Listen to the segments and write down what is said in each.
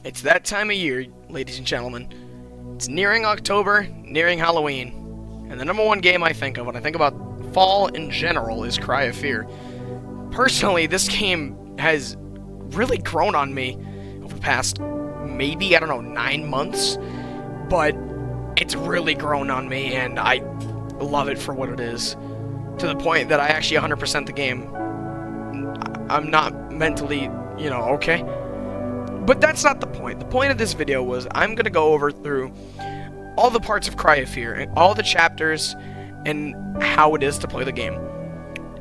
It's that time of year, ladies and gentlemen. It's nearing October, nearing Halloween. And the number one game I think of when I think about fall in general is Cry of Fear. Personally, this game has really grown on me over the past, maybe, 9 months. But it's really grown on me, and I love it for what it is. To the point that I actually 100% the game. I'm not mentally, okay? But that's not the point. The point of this video was I'm going to go over through all the parts of Cry of Fear, and all the chapters, and how it is to play the game.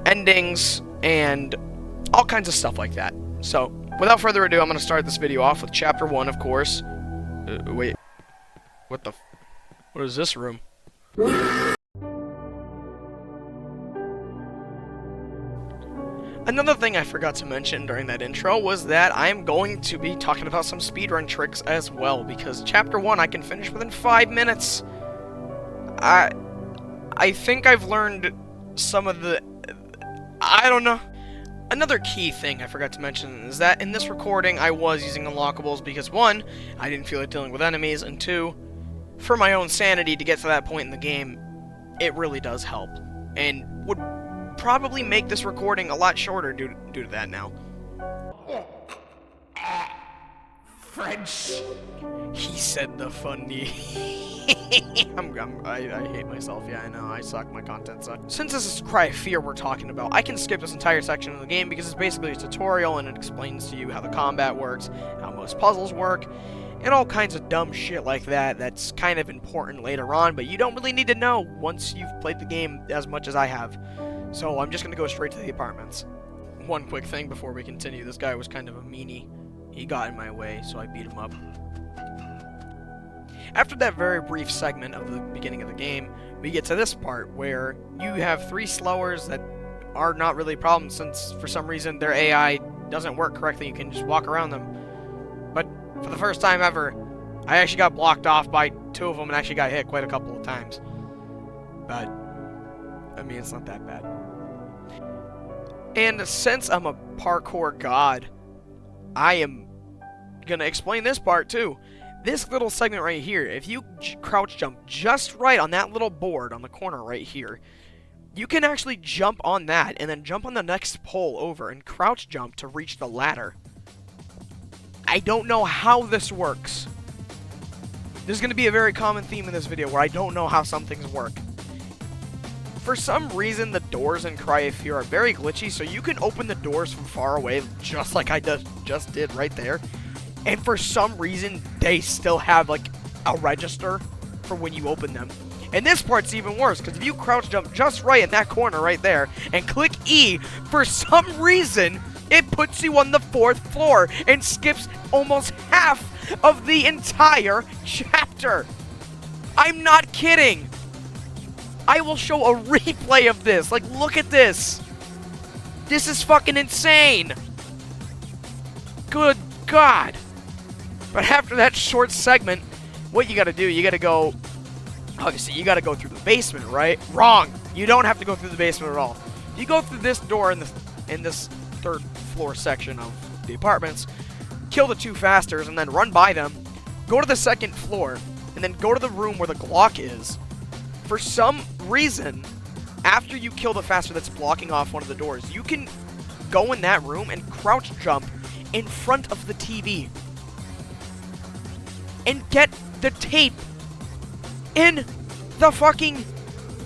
Endings, and all kinds of stuff like that. So, without further ado, I'm going to start this video off with Chapter 1, of course. Wait. What is this room? Another thing I forgot to mention during that intro was that I'm going to be talking about some speedrun tricks as well, because Chapter 1 I can finish within 5 minutes. I think I've learned some of the... I don't know. Another key thing I forgot to mention is that in this recording I was using unlockables because 1, I didn't feel like dealing with enemies, and 2, for my own sanity to get to that point in the game, it really does help. And would probably make this recording a lot shorter due to that now. French. He said the funny. I hate myself. Yeah, I know. I suck. My content sucks. Since this is Cry of Fear we're talking about, I can skip this entire section of the game because it's basically a tutorial and it explains to you how the combat works, how most puzzles work, and all kinds of dumb shit like that that's kind of important later on, but you don't really need to know once you've played the game as much as I have. So I'm just going to go straight to the apartments. One quick thing before we continue. This guy was kind of a meanie. He got in my way, so I beat him up. After that very brief segment of the beginning of the game, we get to this part where you have 3 slowers that are not really problems since for some reason their AI doesn't work correctly. You can just walk around them. But for the first time ever, I actually got blocked off by 2 of them and actually got hit quite a couple of times. But I mean, it's not that bad. And since I'm a parkour god, I am gonna explain this part too. This little segment right here, if you crouch jump just right on that little board on the corner right here, you can actually jump on that and then jump on the next pole over and crouch jump to reach the ladder. I don't know how this works. There's gonna be a very common theme in this video where I don't know how some things work. For some reason, the doors in Cry of Fear are very glitchy, so you can open the doors from far away, just like I just did right there. And for some reason, they still have, like, a register for when you open them. And this part's even worse, because if you crouch jump just right in that corner right there, and click E, for some reason, it puts you on the 4th floor, and skips almost half of the entire chapter. I'm not kidding. I will show a replay of this. Like, look at this. This is fucking insane. Good God. But after that short segment, what you gotta do, you gotta go... Obviously, you gotta go through the basement, right? Wrong. You don't have to go through the basement at all. You go through this door in this 3rd floor section of the apartments, kill the 2 fasters, and then run by them, go to the 2nd floor, and then go to the room where the Glock is. For some reason, after you kill the faster that's blocking off one of the doors, you can go in that room and crouch jump in front of the TV and get the tape in the fucking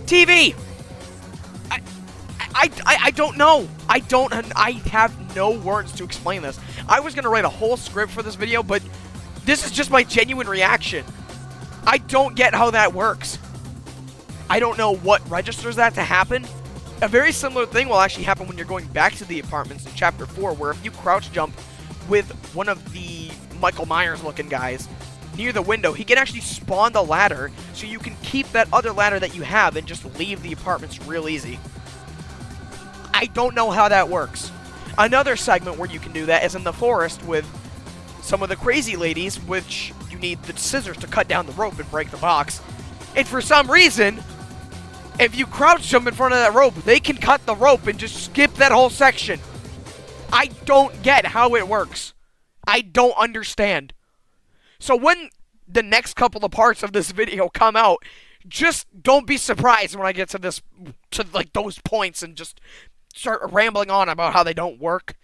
TV. I don't know. I have no words to explain this. I was gonna write a whole script for this video, but this is just my genuine reaction. I don't get how that works. I don't know what registers that to happen. A very similar thing will actually happen when you're going back to the apartments in Chapter 4, where if you crouch jump with one of the Michael Myers looking guys near the window, he can actually spawn the ladder, so you can keep that other ladder that you have and just leave the apartments real easy. I don't know how that works. Another segment where you can do that is in the forest with some of the crazy ladies, which you need the scissors to cut down the rope and break the box. And for some reason, if you crouch jump in front of that rope, they can cut the rope and just skip that whole section. I don't get how it works. I don't understand. So when the next couple of parts of this video come out, just don't be surprised when I get to like those points and just start rambling on about how they don't work.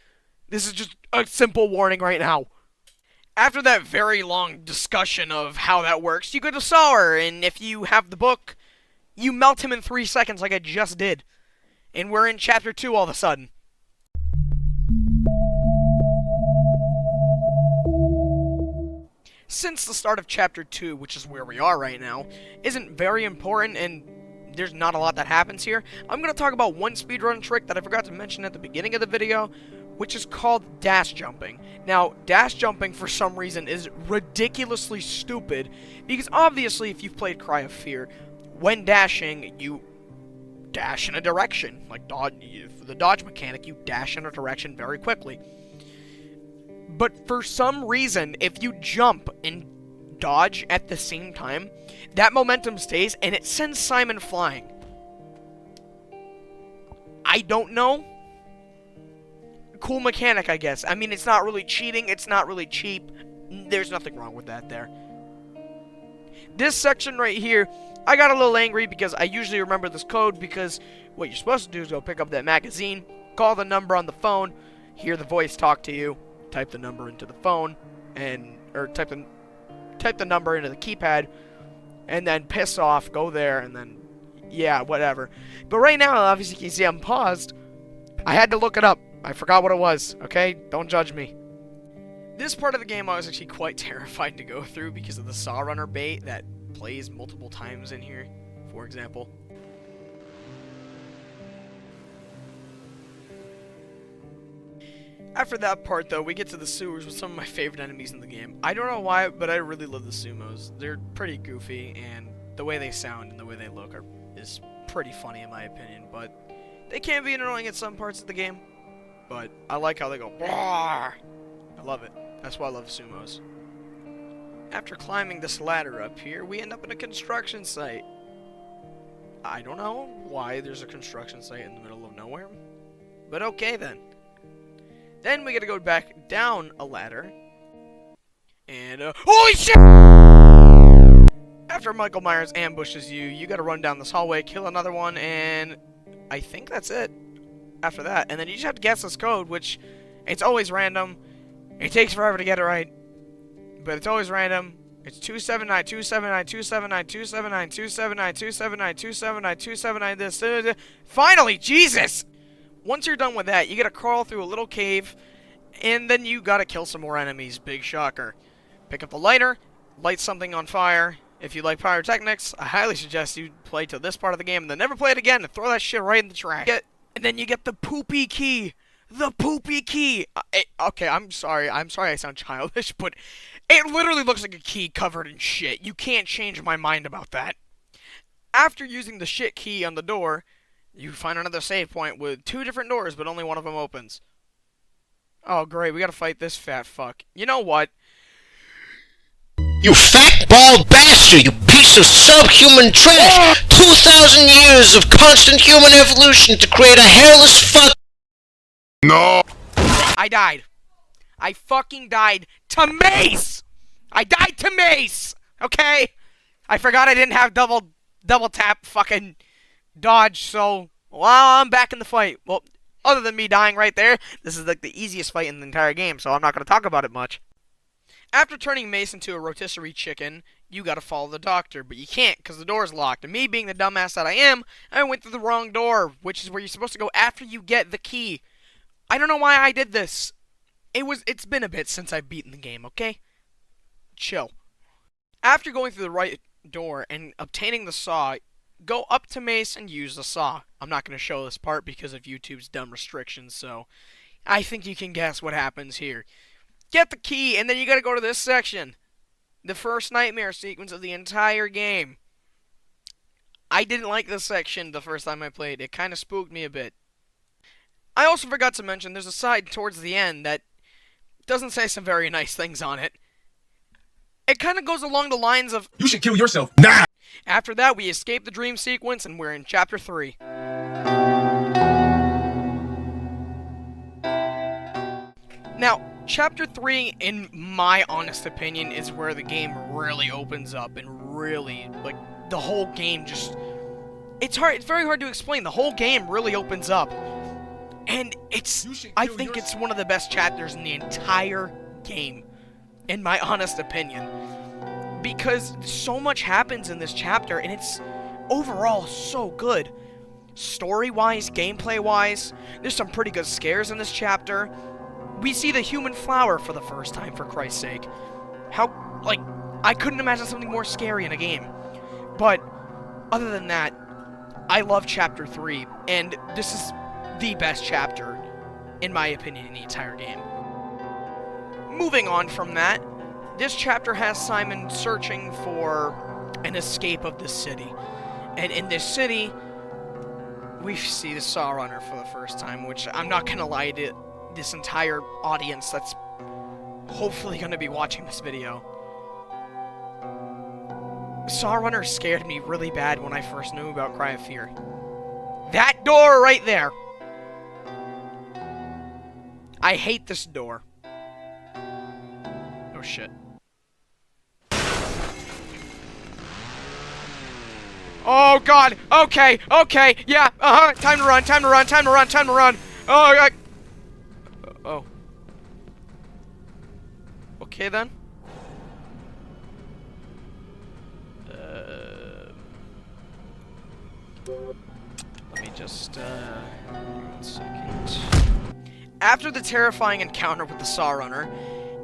This is just a simple warning right now. After that very long discussion of how that works, you go to Sour, and if you have the book, you melt him in 3 seconds like I just did. And we're in chapter 2 all of a sudden. Since the start of chapter 2, which is where we are right now, isn't very important and there's not a lot that happens here, I'm going to talk about one speedrun trick that I forgot to mention at the beginning of the video, which is called dash jumping. Now, dash jumping for some reason is ridiculously stupid, because obviously if you've played Cry of Fear, when dashing, you dash in a direction. Like for the dodge mechanic, you dash in a direction very quickly. But for some reason, if you jump and dodge at the same time, that momentum stays and it sends Simon flying. I don't know. Cool mechanic, I guess. I mean, it's not really cheating, it's not really cheap. There's nothing wrong with that there. This section right here, I got a little angry because I usually remember this code, because what you're supposed to do is go pick up that magazine, call the number on the phone, hear the voice talk to you, type the number into the phone, or type the number into the keypad, and then piss off, go there, and then, yeah, whatever. But right now, obviously, you can see I'm paused. I had to look it up. I forgot what it was, okay? Don't judge me. This part of the game I was actually quite terrified to go through because of the Saw Runner bait that plays multiple times in here, for example. After that part, though, we get to the sewers with some of my favorite enemies in the game. I don't know why, but I really love the sumos. They're pretty goofy, and the way they sound and the way they look is pretty funny in my opinion, but they can be annoying at some parts of the game. But I like how they go, Rawr! I love it. That's why I love sumos. After climbing this ladder up here, we end up in a construction site. I don't know why there's a construction site in the middle of nowhere, but okay then. Then we gotta go back down a ladder, and holy shit! After Michael Myers ambushes you, you gotta run down this hallway, kill another one, and I think that's it. After that, and then you just have to guess this code, which it's always random. It takes forever to get it right, but it's always random. It's 279 279 279 279 279 279 279 279 this. Finally, Jesus! Once you're done with that, you gotta crawl through a little cave, and then you gotta kill some more enemies. Big shocker. Pick up the lighter, light something on fire. If you like pyrotechnics, I highly suggest you play till this part of the game and then never play it again and throw that shit right in the trash. And then you get the poopy key. The poopy key. Okay, I'm sorry I sound childish, but it literally looks like a key covered in shit. You can't change my mind about that. After using the shit key on the door, you find another save point with 2 different doors, but only one of them opens. Oh, great, we gotta fight this fat fuck. You know what? You fat, bald bastard! You piece of subhuman trash! 2,000 years of constant human evolution to create a hairless fuck. No! I died. I fucking died to Mace! I died to Mace! Okay? I forgot I didn't have double tap fucking dodge, so, well, I'm back in the fight. Well, other than me dying right there, this is like the easiest fight in the entire game, so I'm not going to talk about it much. After turning Mace into a rotisserie chicken, you gotta follow the doctor, but you can't because the door's locked. And me being the dumbass that I am, I went through the wrong door, which is where you're supposed to go after you get the key. I don't know why I did this. It's been a bit since I've beaten the game, okay? Chill. After going through the right door and obtaining the saw, go up to Mace and use the saw. I'm not going to show this part because of YouTube's dumb restrictions, so I think you can guess what happens here. Get the key, and then you gotta go to this section. The first nightmare sequence of the entire game. I didn't like this section the first time I played. It kind of spooked me a bit. I also forgot to mention there's a side towards the end that doesn't say some very nice things on it. It kind of goes along the lines of, You should kill yourself now! After that, we escape the dream sequence, and we're in Chapter 3. Now, Chapter 3, in my honest opinion, is where the game really opens up and really, like, the whole game just... It's very hard to explain. The whole game really opens up. And I think it's one of the best chapters in the entire game, in my honest opinion. Because so much happens in this chapter, and it's overall so good. Story-wise, gameplay-wise, there's some pretty good scares in this chapter. We see the human flower for the first time, for Christ's sake. I couldn't imagine something more scary in a game. But, other than that, I love Chapter 3, and this is the best chapter, in my opinion, in the entire game. Moving on from that, this chapter has Simon searching for an escape of the city. And in this city, we see the Saw Runner for the first time, which I'm not gonna lie to this entire audience that's hopefully gonna be watching this video. Saw Runner scared me really bad when I first knew about Cry of Fear. That door right there! I hate this door. Oh shit. Oh god! Okay! Okay! Yeah! Time to run! Time to run! Time to run! Time to run! Oh god! Oh. Okay then. Let me just, 1 second. After the terrifying encounter with the Saw Runner,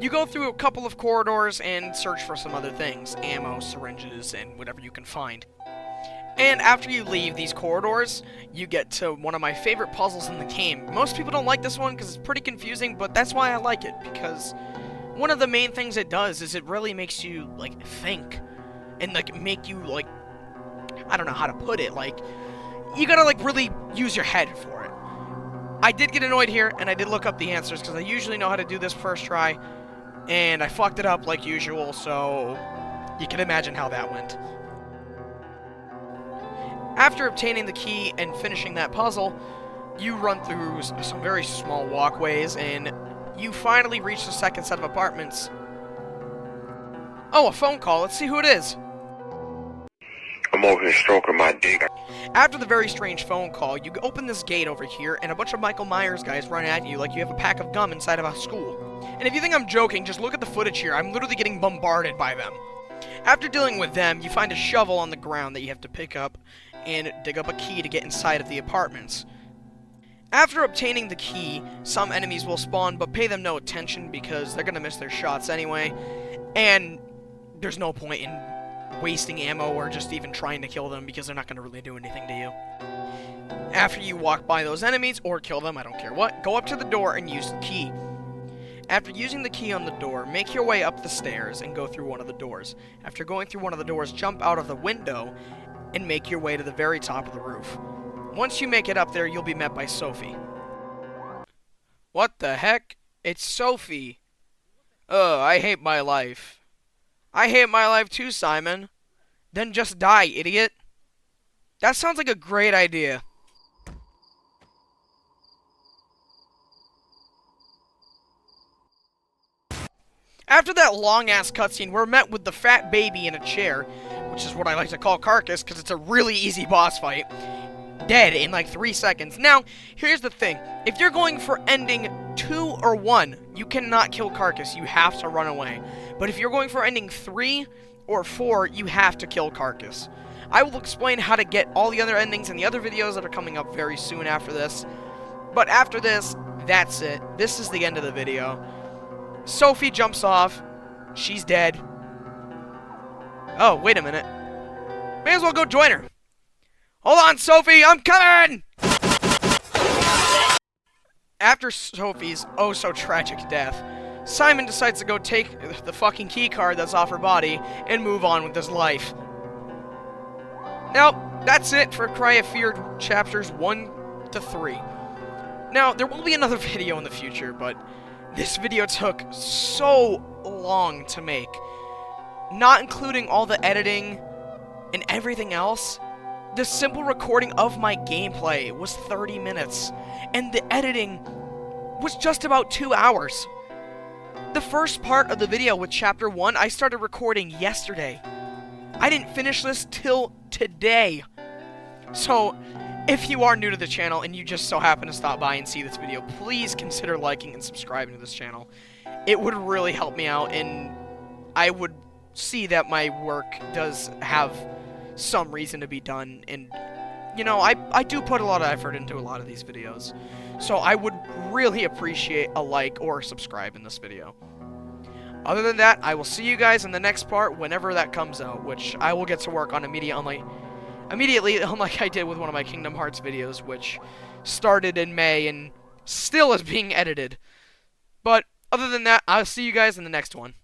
you go through a couple of corridors and search for some other things. Ammo, syringes, and whatever you can find. And after you leave these corridors, you get to one of my favorite puzzles in the game. Most people don't like this one because it's pretty confusing, but that's why I like it, because one of the main things it does is it really makes you, like, think. And, like, make you, like, I don't know how to put it, like, you gotta, like, really use your head for it. I did get annoyed here, and I did look up the answers, because I usually know how to do this first try, and I fucked it up like usual, so you can imagine how that went. After obtaining the key and finishing that puzzle, you run through some very small walkways, and you finally reach the second set of apartments. Oh, a phone call. Let's see who it is. I'm over here stroking my dick. After the very strange phone call, you open this gate over here, and a bunch of Michael Myers guys run at you like you have a pack of gum inside of a school. And if you think I'm joking, just look at the footage here. I'm literally getting bombarded by them. After dealing with them, you find a shovel on the ground that you have to pick up and dig up a key to get inside of the apartments. After obtaining the key, some enemies will spawn, but pay them no attention because they're gonna miss their shots anyway, and there's no point in wasting ammo or just even trying to kill them because they're not gonna really do anything to you. After you walk by those enemies, or kill them, I don't care what, go up to the door and use the key. After using the key on the door, make your way up the stairs and go through one of the doors. After going through one of the doors, jump out of the window and make your way to the very top of the roof. Once you make it up there, you'll be met by Sophie. What the heck? It's Sophie. Ugh, I hate my life. I hate my life too, Simon. Then just die, idiot. That sounds like a great idea. After that long-ass cutscene, we're met with the fat baby in a chair, which is what I like to call Carcass, because it's a really easy boss fight. Dead in like 3 seconds. Now, here's the thing. If you're going for ending 2 or 1, you cannot kill Carcass. You have to run away. But if you're going for ending 3 or 4, you have to kill Carcass. I will explain how to get all the other endings in the other videos that are coming up very soon after this. But after this, that's it. This is the end of the video. Sophie jumps off. She's dead. Oh, wait a minute. May as well go join her. Hold on, Sophie, I'm coming! After Sophie's oh-so-tragic death, Simon decides to go take the fucking key card that's off her body and move on with his life. Now, that's it for Cry of Fear chapters 1 to 3. Now, there will be another video in the future, but this video took so long to make. Not including all the editing and everything else. The simple recording of my gameplay was 30 minutes, and the editing was just about 2 hours. The first part of the video with Chapter 1, I started recording yesterday. I didn't finish this till today. So, if you are new to the channel and you just so happen to stop by and see this video, please consider liking and subscribing to this channel. It would really help me out, and I would see that my work does have some reason to be done, and you know, I do put a lot of effort into a lot of these videos, so I would really appreciate a like or subscribe in this video. Other than that, I will see you guys in the next part whenever that comes out, which I will get to work on immediately, unlike I did with one of my Kingdom Hearts videos, which started in May and still is being edited. But other than that, I'll see you guys in the next one.